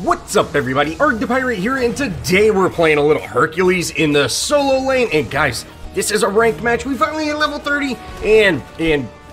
What's up, everybody? ArrgThePirate here, and today we're playing a little Hercules in the solo lane. And guys, this is a ranked match. We finally hit level 30, and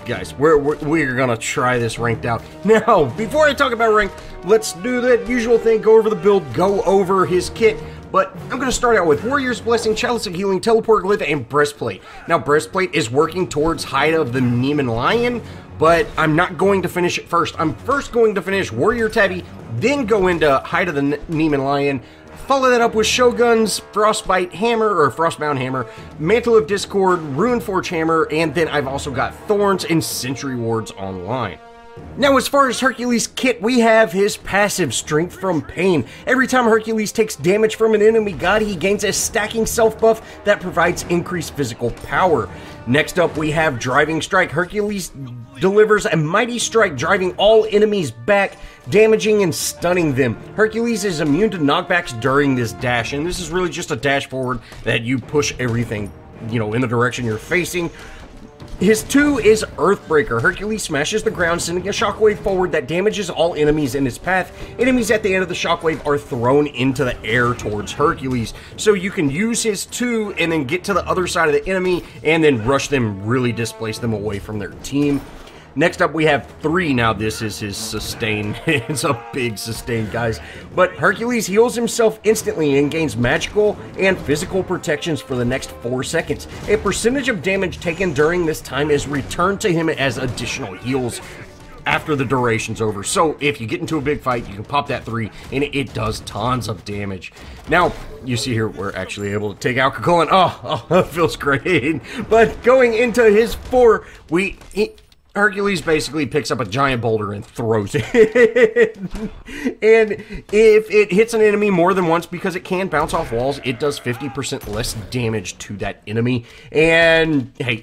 guys, we're gonna try this ranked out. Now, before I talk about ranked, let's do that usual thing: go over the build, go over his kit. But I'm going to start out with Warrior's Blessing, Chalice of Healing, Teleport Glyph, and Breastplate. Now, Breastplate is working towards Hide of the Nemean Lion, but I'm not going to finish it first. I'm first going to finish Warrior Tabby, then go into Hide of the Nemean Lion, follow that up with Shogun's Frostbite Hammer, or Frostbound Hammer, Mantle of Discord, Runeforge Hammer, and then I've also got Thorns and Sentry Wards online. Now, as far as Hercules' kit, we have his passive, Strength from Pain. Every time Hercules takes damage from an enemy god, he gains a stacking self-buff that provides increased physical power. Next up, we have Driving Strike. Hercules delivers a mighty strike, driving all enemies back, damaging and stunning them. Hercules is immune to knockbacks during this dash, and this is really just a dash forward that you push everything, in the direction you're facing. His 2 is Earthbreaker. Hercules smashes the ground, sending a shockwave forward that damages all enemies in his path. Enemies at the end of the shockwave are thrown into the air towards Hercules. So you can use his 2 and then get to the other side of the enemy and then rush them, really displace them away from their team. Next up, we have 3. Now, this is his sustain. It's a big sustain, guys. But Hercules heals himself instantly and gains magical and physical protections for the next 4 seconds. A percentage of damage taken during this time is returned to him as additional heals after the duration's over. So, if you get into a big fight, you can pop that 3, and it does tons of damage. Now, you see here, we're actually able to take out Colin. Oh, that feels great. But going into his 4, Hercules basically picks up a giant boulder and throws it. And if it hits an enemy more than once, because it can bounce off walls, it does 50% less damage to that enemy. And hey,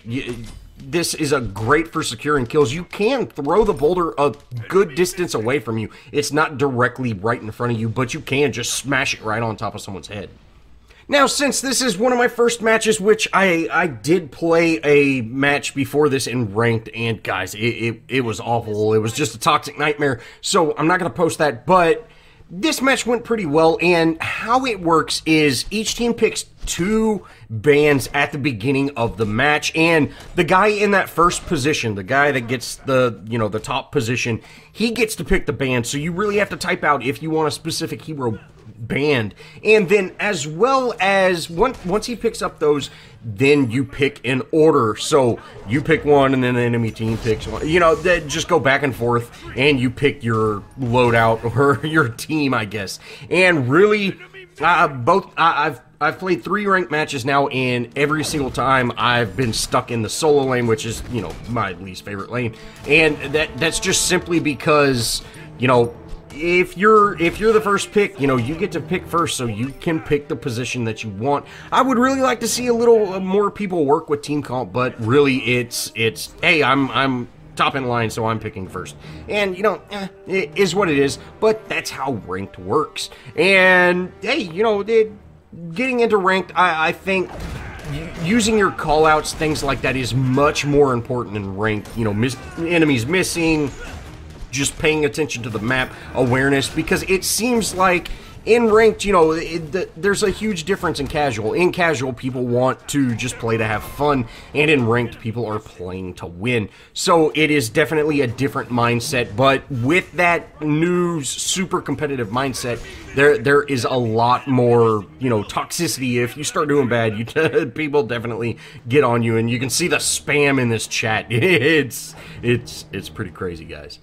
this is a great for securing kills. You can throw the boulder a good distance away from you. It's not directly right in front of you, but you can just smash it right on top of someone's head. Now, since this is one of my first matches, which I did play a match before this in ranked, and guys, it was awful. It was just a toxic nightmare, so I'm not going to post that, but this match went pretty well, and how it works is each team picks 2 bands at the beginning of the match, and the guy in that first position, the guy that gets the top position, he gets to pick the band, so you really have to type out if you want a specific hero band. And then, as well as once he picks up those, then you pick an order. So you pick one, and then the enemy team picks one. That just go back and forth, and you pick your loadout or your team, I guess. And really, I've played 3 ranked matches now, and every single time I've been stuck in the solo lane, which is my least favorite lane. And that's just simply because if you're the first pick, you get to pick first, so you can pick the position that you want. I would really like to see a little more people work with team comp, but really it's hey, I'm top in line, so I'm picking first. And it is what it is, but that's how ranked works. And hey, getting into ranked, I think using your callouts, things like that, is much more important in ranked. Enemies missing, just paying attention to the map, awareness, because it seems like in ranked, there's a huge difference in casual. In casual, people want to just play to have fun, and in ranked, people are playing to win. So it is definitely a different mindset, but with that new super competitive mindset, there is a lot more, toxicity. If you start doing bad, people definitely get on you, and you can see the spam in this chat. It's pretty crazy, guys.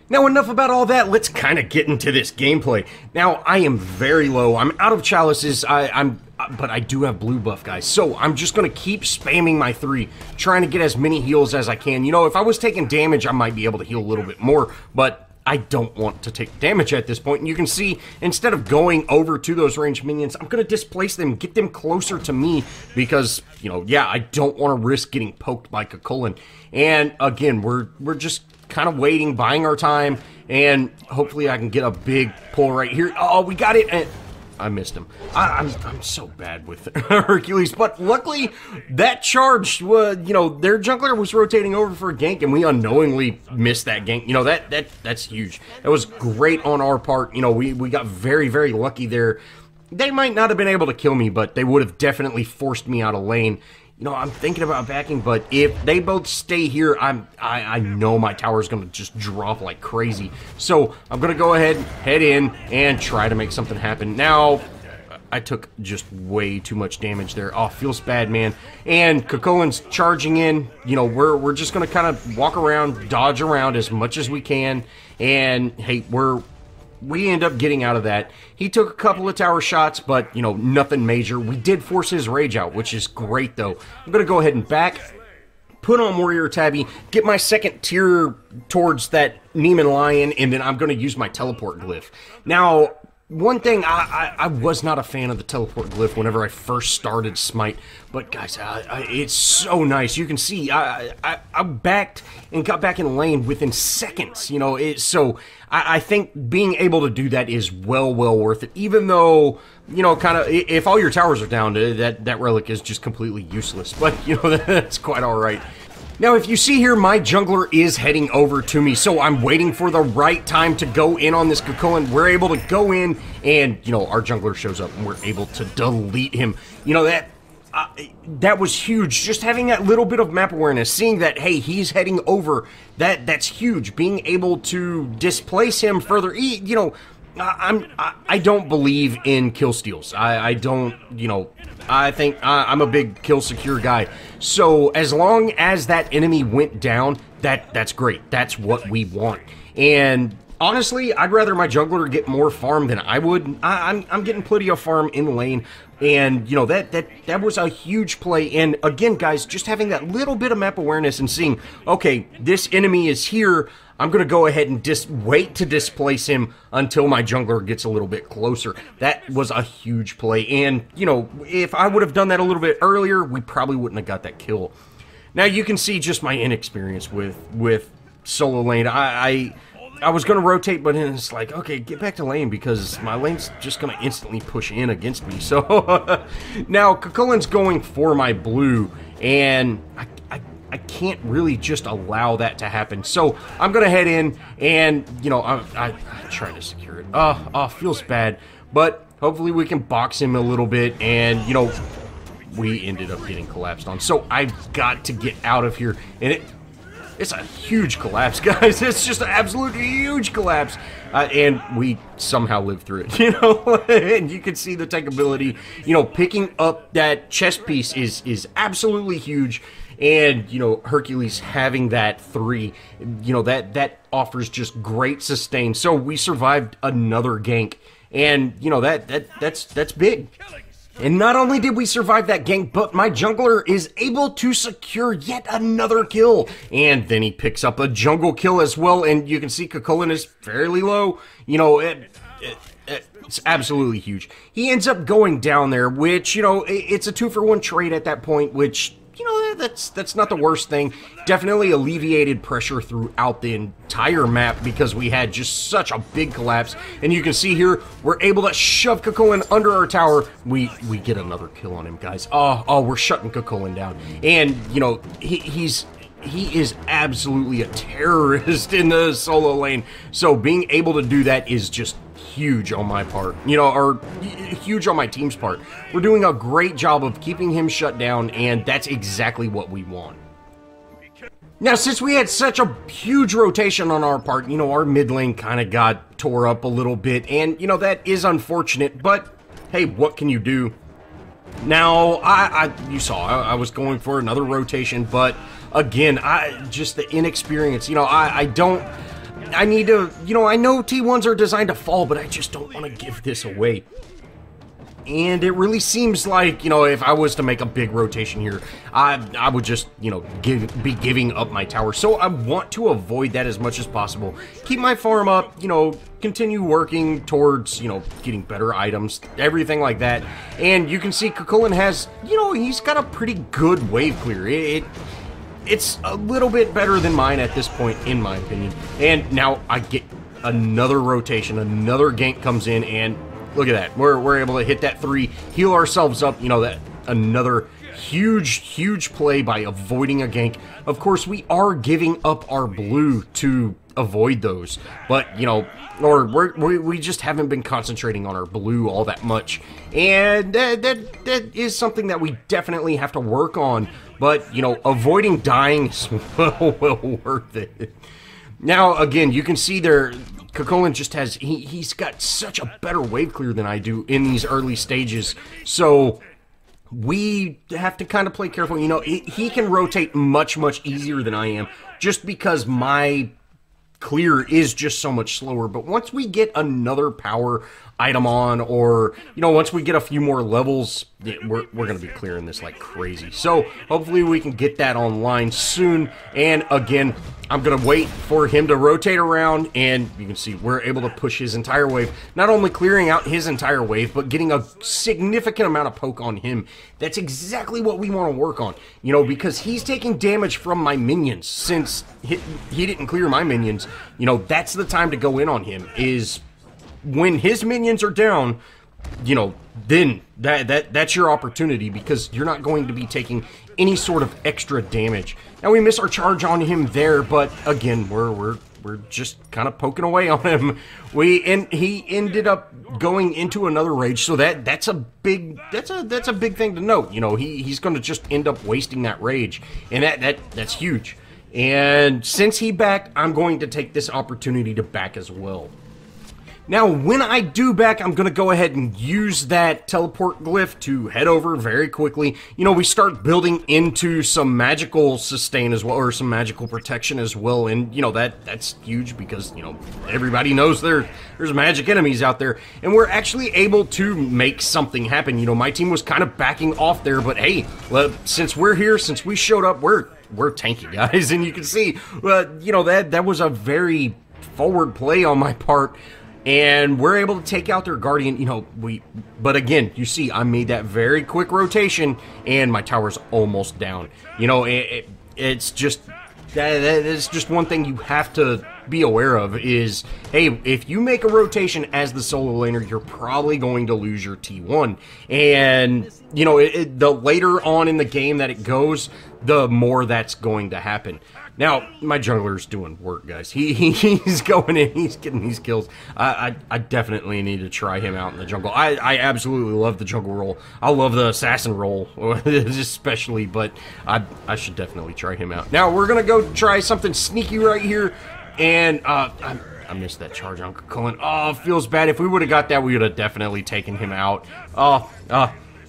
Now, enough about all that, let's kind of get into this gameplay. Now, I am very low. I'm out of chalices, but I do have blue buff, guys. So, I'm just going to keep spamming my 3, trying to get as many heals as I can. If I was taking damage, I might be able to heal a little bit more, but I don't want to take damage at this point. And you can see, instead of going over to those ranged minions, I'm going to displace them, get them closer to me, because, I don't want to risk getting poked by Colin. And, again, we're just kind of waiting, buying our time, and hopefully I can get a big pull right here. Oh, we got it. And I missed him. I'm so bad with Hercules, but luckily that charge was, you know, their jungler was rotating over for a gank, and we unknowingly missed that gank. You know, that's huge. That was great on our part. You know, we got very, very lucky there. They might not have been able to kill me, but they would have definitely forced me out of lane. You know, I'm thinking about backing, but if they both stay here, I know my tower is going to just drop like crazy. So I'm going to go ahead, head in, and try to make something happen. Now, I took just way too much damage there. Oh, feels bad, man. And Cuchulain's charging in. You know, we're just going to kind of walk around, dodge around as much as we can. And, hey, we end up getting out of that. He took a couple of tower shots, but, you know, nothing major. We did force his rage out, which is great, though. I'm going to go ahead and back, put on Warrior Tabby, get my second tier towards that Neiman Lion, and then I'm going to use my teleport glyph. Now, one thing, I was not a fan of the teleport glyph whenever I first started Smite, but guys, it's so nice. You can see, I backed and got back in lane within seconds, you know, so I think being able to do that is well worth it, even though, you know, kind of, if all your towers are down, that relic is just completely useless, but, you know, that's quite alright. Now, if you see here, my jungler is heading over to me, so I'm waiting for the right time to go in on this Cuchulain. We're able to go in, and, you know, our jungler shows up, and we're able to delete him. You know, that was huge. Just having that little bit of map awareness, seeing that, hey, he's heading over, that's huge. Being able to displace him further, you know, I don't believe in kill steals. I don't, you know, I think I'm a big kill secure guy. So as long as that enemy went down, that's great. That's what we want. And honestly, I'd rather my jungler get more farm than I would. I'm getting plenty of farm in lane. And, you know, that was a huge play. And again, guys, just having that little bit of map awareness and seeing, okay, this enemy is here. I'm going to go ahead and wait to displace him until my jungler gets a little bit closer. That was a huge play. And, you know, if I would have done that a little bit earlier, we probably wouldn't have got that kill. Now, you can see just my inexperience with solo lane. I was going to rotate, but then it's like, okay, get back to lane because my lane's just going to instantly push in against me. So, now, Cuchulain's going for my blue, and I can't really just allow that to happen. So I'm going to head in and, you know, I'm trying to secure it. Feels bad. But hopefully we can box him a little bit. And, you know, we ended up getting collapsed on. So I've got to get out of here. And it's a huge collapse, guys. It's just an absolute huge collapse. And we somehow lived through it, you know? And you can see the tech ability. You know, picking up that chest piece is absolutely huge. And, you know, Hercules having that 3, you know, that offers just great sustain. So we survived another gank. And, you know, that's big. And not only did we survive that gank, but my jungler is able to secure yet another kill. And then he picks up a jungle kill as well. And you can see Cuchulain is fairly low. You know, it's absolutely huge. He ends up going down there, which, you know, it's a 2-for-1 trade at that point, which, you know, that's not the worst thing. Definitely alleviated pressure throughout the entire map because we had just such a big collapse. And you can see here, we're able to shove Cuchulain under our tower. We get another kill on him, guys. Oh, we're shutting Cuchulain down. And, you know, he is absolutely a terrorist in the solo lane. So being able to do that is just huge on my part, you know, or huge on my team's part. We're doing a great job of keeping him shut down, and that's exactly what we want. Now, since we had such a huge rotation on our part, you know, our mid lane kind of got tore up a little bit, and, you know, that is unfortunate, but, hey, what can you do? Now, you saw, I was going for another rotation, but, again, just the inexperience, you know, I need to, you know, I know T1s are designed to fall, but I just don't want to give this away. And it really seems like, you know, if I was to make a big rotation here, I would just, you know, be giving up my tower. So I want to avoid that as much as possible. Keep my farm up, you know, continue working towards, you know, getting better items, everything like that. And you can see Cuchulain has, you know, he's got a pretty good wave clear. It's a little bit better than mine at this point, in my opinion. And now I get another rotation, another gank comes in, and look at that. We're able to hit that 3, heal ourselves up. You know, that another huge play by avoiding a gank. Of course, we are giving up our blue to avoid those, but, you know, or we just haven't been concentrating on our blue all that much, and that is something that we definitely have to work on. But, you know, avoiding dying is well worth it. Now, again, you can see there, Coquelin just has, he's got such a better wave clear than I do in these early stages, so we have to kind of play careful. You know, he can rotate much easier than I am, just because my clear is just so much slower. But once we get another power item on, or, you know, once we get a few more levels, we're going to be clearing this like crazy. So hopefully we can get that online soon. And again, I'm going to wait for him to rotate around, and you can see we're able to push his entire wave, not only clearing out his entire wave, but getting a significant amount of poke on him. That's exactly what we want to work on, you know, because he's taking damage from my minions. Since he didn't clear my minions, you know, that's the time to go in on him, is when his minions are down. You know, then that's your opportunity, because you're not going to be taking any sort of extra damage. Now, we miss our charge on him there, but again, we're just kind of poking away on him. He ended up going into another rage, so that's a big thing to note. You know, he's going to just end up wasting that rage, and that's huge. And since he backed, I'm going to take this opportunity to back as well. Now, when I do back, I'm going to go ahead and use that teleport glyph to head over very quickly. You know, we start building into some magical sustain as well, or some magical protection as well, and, you know, that's huge, because, you know, everybody knows there's magic enemies out there, and we're actually able to make something happen. You know, my team was kind of backing off there, but hey, since we're here, since we showed up, we're tanky, guys, and you can see, you know, that was a very forward play on my part. And we're able to take out their Guardian, you know, but again, you see, I made that very quick rotation, and my tower's almost down. You know, it's just, that's just one thing you have to be aware of is, hey, if you make a rotation as the solo laner, you're probably going to lose your T1. And, you know, the later on in the game that it goes, the more that's going to happen. Now, my jungler's doing work, guys. He's going in, he's getting these kills. I definitely need to try him out in the jungle. I absolutely love the jungle role. I love the assassin role, especially, but I should definitely try him out. Now, we're going to go try something sneaky right here, and I missed that charge on Coquelin. Oh, feels bad. If we would have got that, we would have definitely taken him out.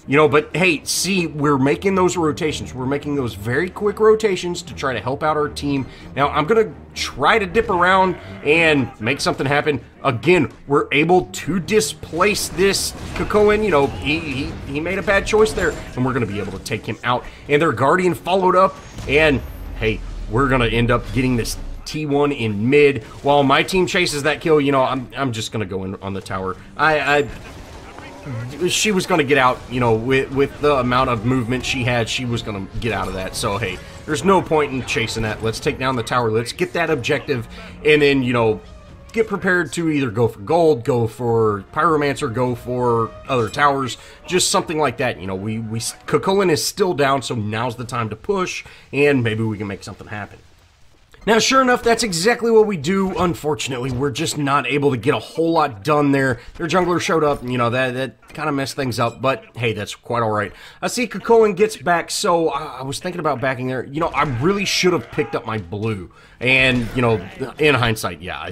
You know, but hey, see, we're making those rotations. We're making those very quick rotations to try to help out our team. Now, I'm going to try to dip around and make something happen. Again, we're able to displace this Coquelin. You know, he made a bad choice there, and we're going to be able to take him out. And their Guardian followed up, and hey, we're going to end up getting this T1 in mid. While my team chases that kill, you know, I'm just going to go in on the tower. She was going to get out, you know, with the amount of movement she had, she was going to get out of that. So, hey, there's no point in chasing that. Let's take down the tower. Let's get that objective, and then, you know, get prepared to either go for gold, go for Pyromancer, go for other towers, just something like that. You know, Coquelin is still down, so now's the time to push, and maybe we can make something happen. Now, sure enough, that's exactly what we do. Unfortunately, we're just not able to get a whole lot done there. Their jungler showed up, and, you know, that kind of messed things up, but hey, that's quite all right. I see Coquelin gets back, so I was thinking about backing there. You know, I really should have picked up my blue, and, you know, in hindsight, yeah,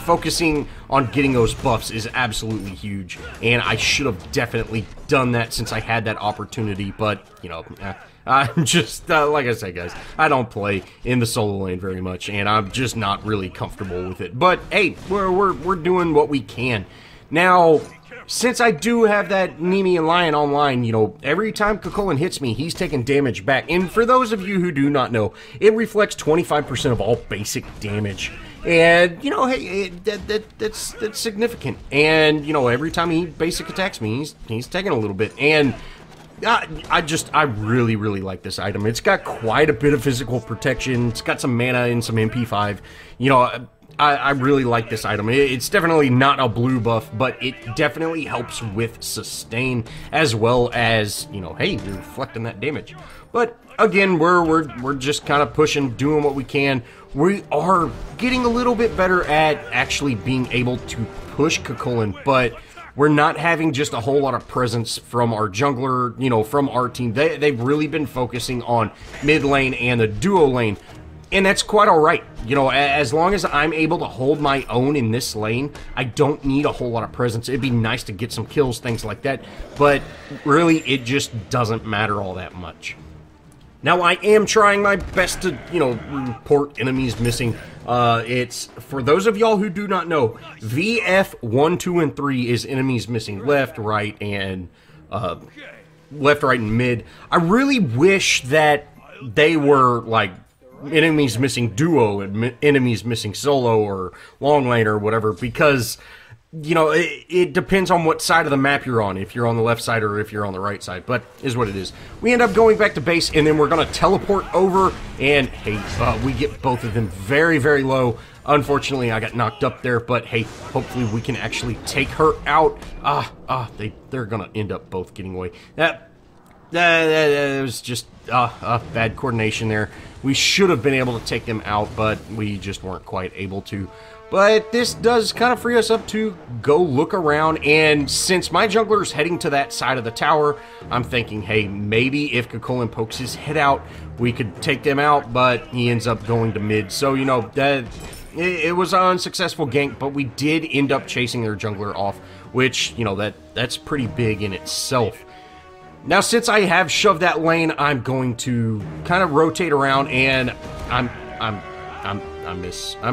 focusing on getting those buffs is absolutely huge, and I should have definitely done that since I had that opportunity, but, you know, I'm just, like I said, guys, I don't play in the solo lane very much, and I'm just not really comfortable with it. But, hey, we're doing what we can. Now, since I do have that Nemean Lion online, you know, every time Coquelin hits me, he's taking damage back. And for those of you who do not know, it reflects 25% of all basic damage. And, you know, hey, that's significant. And, you know, every time he basic attacks me, he's taking a little bit. And I really like this item. It's got quite a bit of physical protection. It's got some mana and some MP5. You know, I really like this item. It's definitely not a blue buff, but it definitely helps with sustain as well as, you know, hey, you're reflecting that damage. But again, we're just kind of pushing, doing what we can. We are getting a little bit better at actually being able to push Cuchulainn, but we're not having just a whole lot of presence from our jungler, you know, from our team. They've really been focusing on mid lane and the duo lane. And that's quite alright. You know, as long as I'm able to hold my own in this lane, I don't need a whole lot of presence. It'd be nice to get some kills, things like that. But really, it just doesn't matter all that much. Now, I am trying my best to, you know, report enemies missing. It's, for those of y'all who do not know, VF 1, 2, and 3 is enemies missing left, right, and mid. I really wish that they were, like, enemies missing duo and enemies missing solo or long lane or whatever, because, you know, it depends on what side of the map you're on, if you're on the left side or if you're on the right side, but is what it is. We end up going back to base, and then we're going to teleport over, and hey, we get both of them very, very low. Unfortunately, I got knocked up there, but hey, hopefully we can actually take her out. They're going to end up both getting away. That was just bad coordination there. We should have been able to take them out, but we just weren't quite able to. But this does kind of free us up to go look around, and since my jungler is heading to that side of the tower, I'm thinking, hey, maybe if Cuchulainn pokes his head out, we could take them out, but he ends up going to mid. So, you know, it was an unsuccessful gank, but we did end up chasing their jungler off, which, you know, that's pretty big in itself. Now, since I have shoved that lane, I'm going to kind of rotate around, and I miss my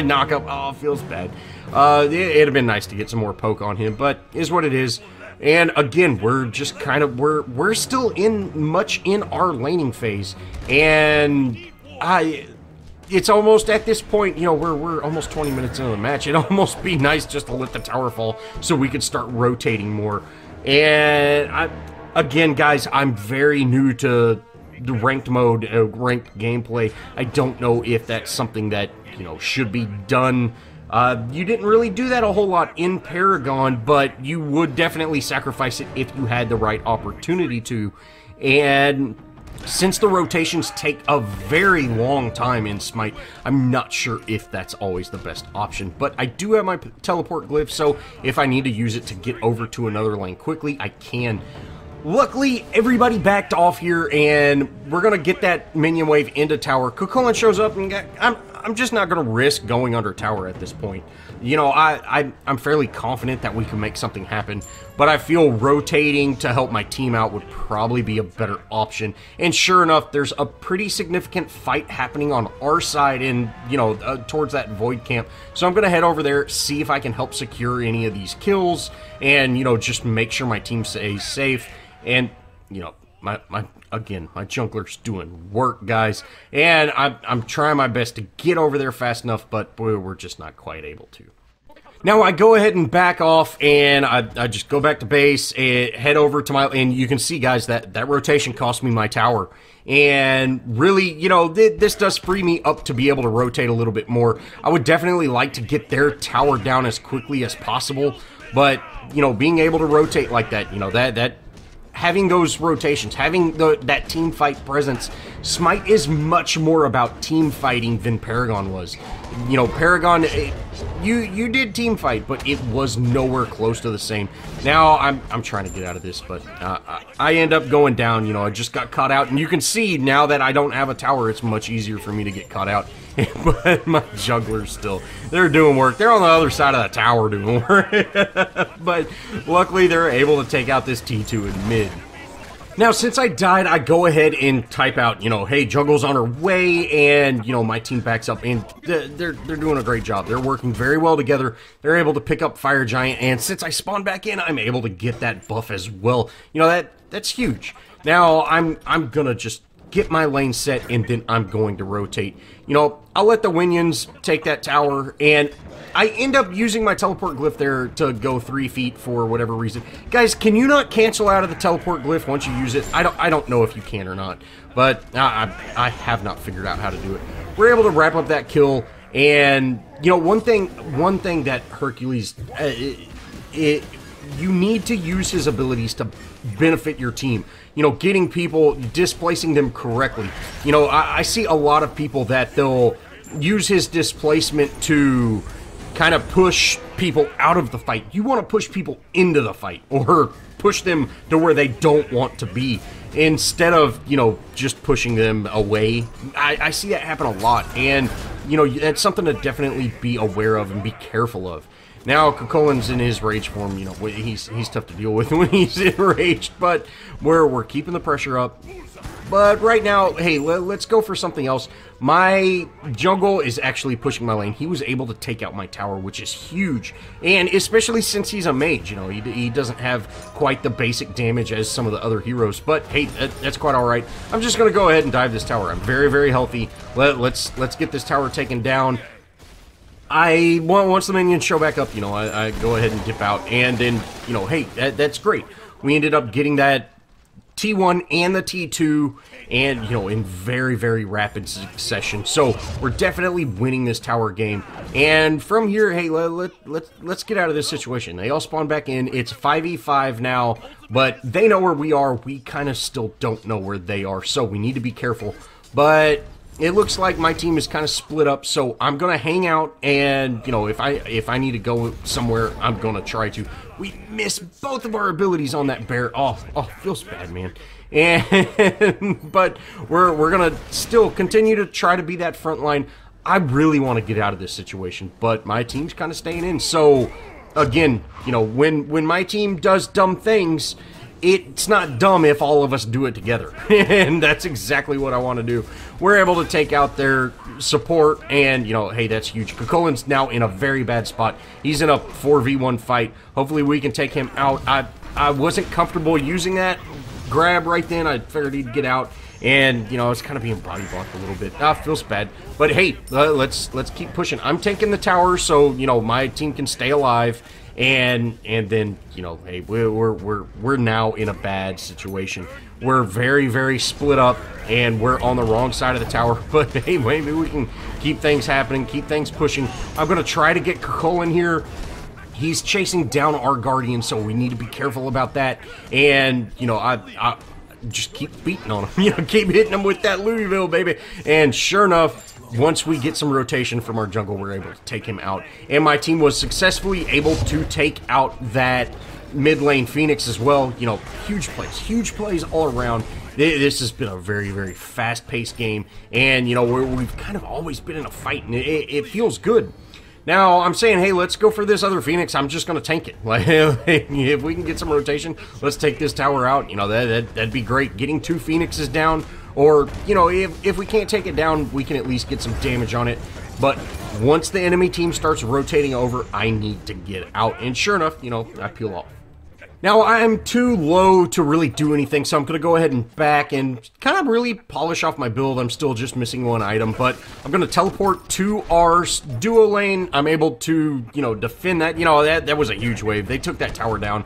knockup. Oh, it feels bad. It'd have been nice to get some more poke on him, but is what it is. And again, we're just kind of we're still much in our laning phase, and it's almost at this point, you know, we're almost 20 minutes into the match. It'd almost be nice just to let the tower fall so we could start rotating more. And again, guys, I'm very new to the ranked mode, ranked gameplay. I don't know if that's something that, you know, should be done. You didn't really do that a whole lot in Paragon, but you would definitely sacrifice it if you had the right opportunity to. And since the rotations take a very long time in Smite, I'm not sure if that's always the best option. But I do have my teleport glyph, so if I need to use it to get over to another lane quickly, I can. Luckily, everybody backed off here, and we're going to get that minion wave into tower. Cuchulainn shows up, and I'm just not going to risk going under tower at this point. You know, I'm fairly confident that we can make something happen, but I feel rotating to help my team out would probably be a better option. And sure enough, there's a pretty significant fight happening on our side in, you know, towards that void camp. So I'm going to head over there, see if I can help secure any of these kills, and, you know, just make sure my team stays safe. And, you know, my jungler's doing work, guys, and I'm trying my best to get over there fast enough, but boy, we're just not quite able to. Now I go ahead and back off, and I just go back to base and head over to my, and you can see, guys, that rotation cost me my tower. And really, you know, this does free me up to be able to rotate a little bit more. I would definitely like to get their tower down as quickly as possible, but, you know, being able to rotate like that, you know, having those rotations, having that team fight presence, Smite is much more about team fighting than Paragon was. You know, Paragon, you did team fight, but it was nowhere close to the same. Now I'm trying to get out of this, but I end up going down. You know, I just got caught out, and you can see now that I don't have a tower, it's much easier for me to get caught out. But my jungler's still, they're doing work. They're on the other side of the tower doing work. But luckily, they're able to take out this T2 in mid. Now, since I died, I go ahead and type out, you know, hey, jungle's on her way, and, you know, my team backs up, and they're doing a great job. They're working very well together. They're able to pick up Fire Giant, and since I spawned back in, I'm able to get that buff as well. You know, that's huge. Now, I'm gonna just get my lane set, and then I'm going to rotate. You know, I'll let the Winions take that tower, and I end up using my teleport glyph there to go 3 feet for whatever reason. Guys, can you not cancel out of the teleport glyph once you use it? I don't know if you can or not, but I have not figured out how to do it. We're able to wrap up that kill, And you know, one thing that Hercules, you need to use his abilities to benefit your team. You know, getting people, displacing them correctly. You know, I see a lot of people that they'll use his displacement to kind of push people out of the fight. You want to push people into the fight, or push them to where they don't want to be, instead of, you know, just pushing them away. I see that happen a lot, and, you know, it's something to definitely be aware of and be careful of. Now, Cuchulain's in his rage form, you know, he's tough to deal with when he's enraged, but we're keeping the pressure up. But right now, hey, let's go for something else. My jungle is actually pushing my lane. He was able to take out my tower, which is huge. And especially since he's a mage, you know, he doesn't have quite the basic damage as some of the other heroes. But hey, that's quite all right. I'm just going to go ahead and dive this tower. I'm very, very healthy. Let's get this tower taken down. Once the minions show back up, you know, I go ahead and dip out. And then, you know, hey, that's great. We ended up getting that T1 and the T2, and, you know, in very, very rapid succession. So we're definitely winning this tower game. And from here, hey, let's get out of this situation. They all spawn back in. It's 5v5 now, but they know where we are. We kind of still don't know where they are, so we need to be careful. But it looks like my team is kind of split up, so I'm gonna hang out, and, you know, if I need to go somewhere, I'm gonna try to. We missed both of our abilities on that bear. Oh, feels bad, man. And but we're gonna still continue to try to be that front line. I really want to get out of this situation, but my team's kind of staying in. So again, you know, when my team does dumb things, it's not dumb if all of us do it together. And that's exactly what I want to do. We're able to take out their support, and, you know, hey, that's huge. Cuchulain's now in a very bad spot. He's in a 4v1 fight. Hopefully we can take him out. I wasn't comfortable using that grab right then. I figured he'd get out, and, you know, I was kind of being body blocked a little bit. Feels bad. But hey, let's keep pushing. I'm taking the tower so, you know, my team can stay alive. And then, you know, hey, we're now in a bad situation. We're very, very split up, and we're on the wrong side of the tower. But hey, maybe we can keep things happening, keep things pushing. I'm gonna try to get Cuchulain here. He's chasing down our Guardian, so we need to be careful about that. And, you know, I just keep beating on him. You know, keep hitting him with that Louisville, baby. And sure enough, once we get some rotation from our jungle, we're able to take him out. And my team was successfully able to take out that mid lane Phoenix as well. You know, huge plays all around. This has been a very, very fast-paced game. And, you know, we've kind of always been in a fight, and it feels good. Now, I'm saying, hey, let's go for this other Phoenix. I'm just going to tank it. Like, if we can get some rotation, let's take this tower out. You know, that'd be great. Getting 2 Phoenixes down, or, you know, if we can't take it down, we can at least get some damage on it. But once the enemy team starts rotating over, I need to get out. And sure enough, you know, I peel off. Now, I'm too low to really do anything, so I'm going to go ahead and back and kind of really polish off my build. I'm still just missing one item, but I'm going to teleport to our duo lane. I'm able to, you know, defend that. You know, that was a huge wave. They took that tower down.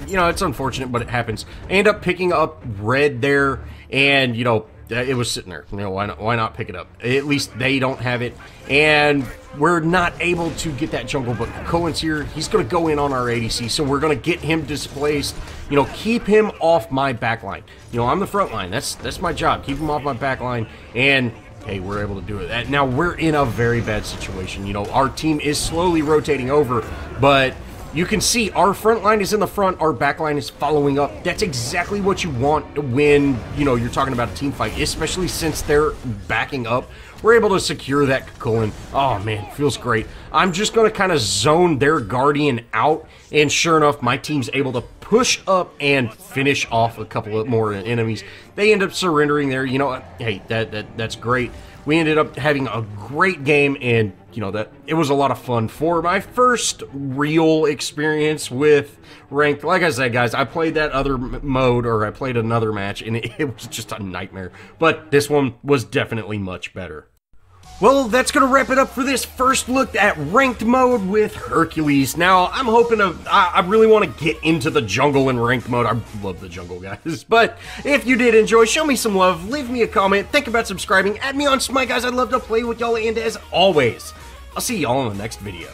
You know, it's unfortunate, but it happens. I end up picking up red there, and, you know, it was sitting there. You know, why not pick it up? At least they don't have it. And we're not able to get that jungle, but Cuchulain's here. He's going to go in on our ADC, so we're going to get him displaced. You know, keep him off my backline. You know, I'm the front line. That's my job. Keep him off my backline. And hey, we're able to do it. Now, we're in a very bad situation. You know, our team is slowly rotating over, but you can see our front line is in the front, our back line is following up. That's exactly what you want when, you know, you're talking about a team fight, especially since they're backing up. We're able to secure that Cuchulain. Oh, man, feels great. I'm just going to kind of zone their Guardian out, and sure enough, my team's able to push up and finish off a couple of more enemies. They end up surrendering there. You know, hey, that's great. We ended up having a great game, and, you know, that it was a lot of fun for my first real experience with ranked. Like I said, guys, I played that other mode, or I played another match, and it was just a nightmare. But this one was definitely much better. Well, that's going to wrap it up for this first look at ranked mode with Hercules. Now, I'm hoping I really want to get into the jungle in ranked mode. I love the jungle, guys. But if you did enjoy, show me some love, leave me a comment, think about subscribing, add me on Smite, guys. I'd love to play with y'all, and as always, I'll see y'all in the next video.